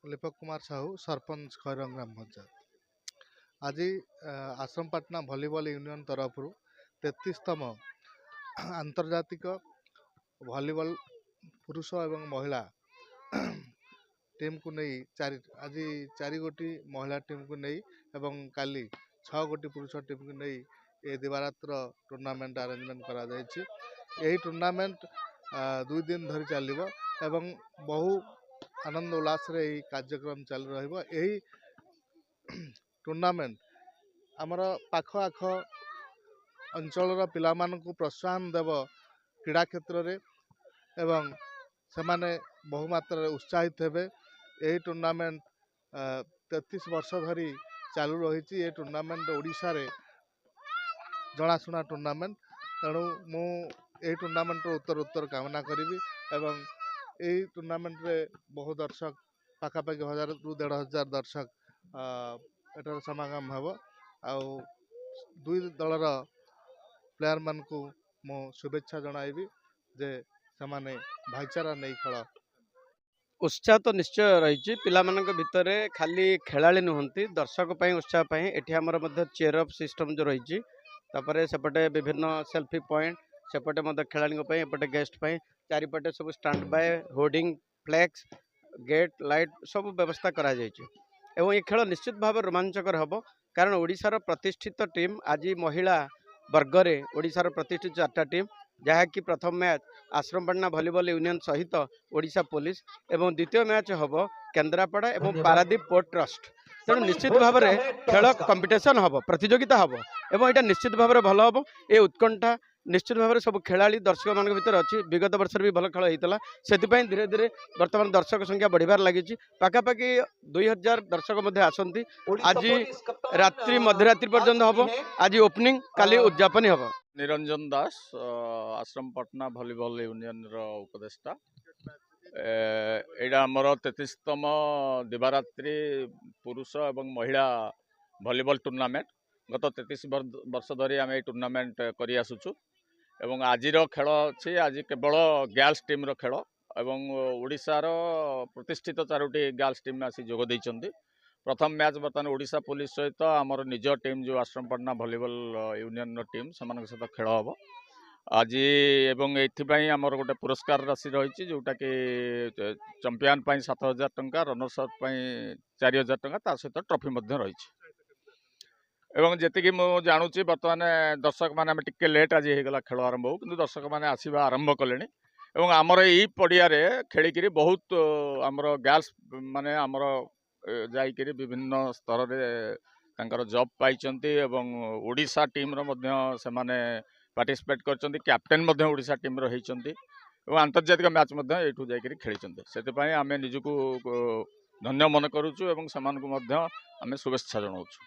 लीपक कुमार साहू सरपंच खैरंग ग्राम पंचायत। आज आश्रमपाटना volleyball union तरफ 33तम आंतर्जातिक volleyball पुरुष एवं महिला टीम को नहीं आज 4 गोटी महिला टीम को नहीं एवं काली 6 गोटी पुरुष टीम को नहीं ये दिवारात्र टूर्नामेंट अरेंजमेंट करा जायछि। यही टूर्नामेंट 2 दिन धरी चलिबो एवं बहु आनंद उल्लास रे यही कार्यक्रम चल रहिबो। यही टूर्नामेंट आमर पाख आख अंचल पिला मानकु प्रोत्साहन देव क्रीड़ा क्षेत्र रे एवं सेमाने बहु मात्रा उत्साहित हेबे। यही टूर्नामेंट 33 वर्ष धरी चालू रही। ये टूर्नामेंट ओडिशा रे जनाशुना टूर्नामेंट, तेणु मु यही टूर्नामेंट उत्तर कामना करी एवं यही टूर्नामेंट रे बहु दर्शक पाखापाखि 1000 रु 1500 दर्शक एटार समागम हेब। आउ दुई दलर प्लेयर मान को मु शुभेच्छा जनाइबी जे सेमाने भाईचारा नहीं खेल। उत्साह तो निश्चय रही पिला भितर खाली खेलाड़ी नुहति दर्शक उत्साह एठी हमर मध्य चेयर अप सिस्टम जो रही सेपटे विभिन्न सेल्फी पॉइंट सेपटे खेलाड़ी एपटे गेस्ट चारिपटे सब stand by hoarding flex gate light सब व्यवस्था करा एवं ये खेल निश्चित भाव रोमांचकर हम कारण ओडिशार प्रतिष्ठित टीम आज महिला वर्ग में ओडिशार प्रतिष्ठित 4टा टीम जहाँकि प्रथम मैच आश्रमपाटना भलीबल यूनियन सहित ओडिशा पुलिस एवं द्वितीय मैच हम केन्द्रापड़ा एवं पारादीप पोर्ट ट्रस्ट। तेणु निश्चित भाव में खेल कंपिटिशन हम प्रतियोगिता हम एवं यहाँ निश्चित भाव में भल हम। ये उत्कंठा निश्चित भाव में सब खेलाड़ी दर्शक मान भर अच्छी विगत वर्ष भी भल खेल होता से धीरे धीरे बर्तमान दर्शक संख्या बढ़िबार लगी पाखापाखि 2000 दर्शक आसती। आज रात्रि मध्यरात्रि पर्यंत हम आज ओपनिंग काली उद्यापन हम। Niranjan Das आश्रमपाटना volleyball union उपदेष्टा। एटा आमर 33तम दिवारात्रि पुरुष एवं महिला भलीबल टूर्नामेंट गत 33 वर्ष धरी आम टूर्नामेंट करी आसुचु एवं आजिर खेल अच्छी आज केवल गर्ल्स टीम रो खेल एवं ओडिशार प्रतिष्ठित 4टी गर्ल्स टीम आसी जोग दैछन्ति। प्रथम मैच बर्तमान ओडिशा पुलिस सहित आमर निज टीम जो आश्रमपाटना भलीबल यूनियन टीम से सहित खेल हम आज एवं ये आमर गोटे पुरस्कार राशि रही जोटा कि चंपियन 7000 टंका रनर्स अप 4000 टंका ता सहित ट्रॉफी रही। एवं जी मुझे जानुची बर्तमान दर्शक मैंने टिके लेट आज होगा खेल आरंभ हो कि दर्शक मैंने आसवा आरंभ कले एवं आमर यही पड़िया खेलिकी बहुत आमर गर्ल्स माने आमर जाइकरी विभिन्न स्तर रे जॉब पाइचंती एवं ओडिशा टीम रो मध्य से माने पार्टिसिपेट करचंती। कैप्टेन मध्य ओडिशा टीम रो हेचंती एवं आंतर्जातिक मैच मध्य एठू जाइकरी खेलिचंती। सेति आमे निजको धन्य मन करूछु एवं समान को मध्य आमे शुभेच्छा जनाउछु।